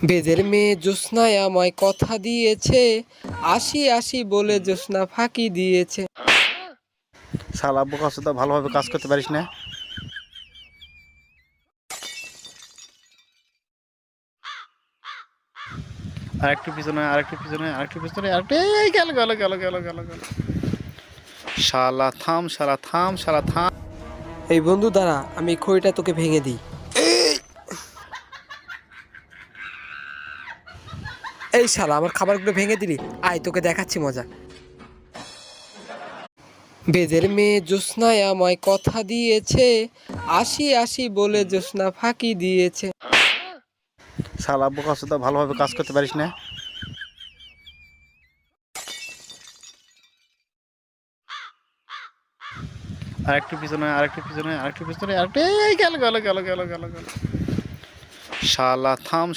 বেদের মেয়ে জ্যোৎস্নায় আমায় কথা দিয়েছে, আসি আসি বলে জ্যোৎস্না ফাঁকি দিয়েছে। শালা বোকাচোদা, ভালোভাবে কাজ করতে পারিস না। আরেকটু পিছনে, আরেকটু পিছনে, আরেকটু পিছনে, আরেকটু, এই গেল গেল গেল গেল গেল গেল। শালা থাম, শালা থাম, শালা থাম। এই বন্ধু দাঁড়া, আমি খড়িটা তোকে ভেঙে দিই। এই শালা, আমার খাবারগুলো ভেঙে দিলি। আয়, তোকে দেখাচ্ছি মজা। বেদের মেয়ে জ্যোৎস্নায় আমায় কথা দিয়েছে, আসি আসি বলে জ্যোৎস্না ফাঁকি দিয়েছে। শালা বোকাচোদা, ভালোভাবে কাজ করতে পারিস না। আরেকটু পিছনে, আরেকটু পিছনে, আরেকটু পিছনে, আরেকটু, এই গেল গেল গেল গেল গেল গেল। শালা থাম।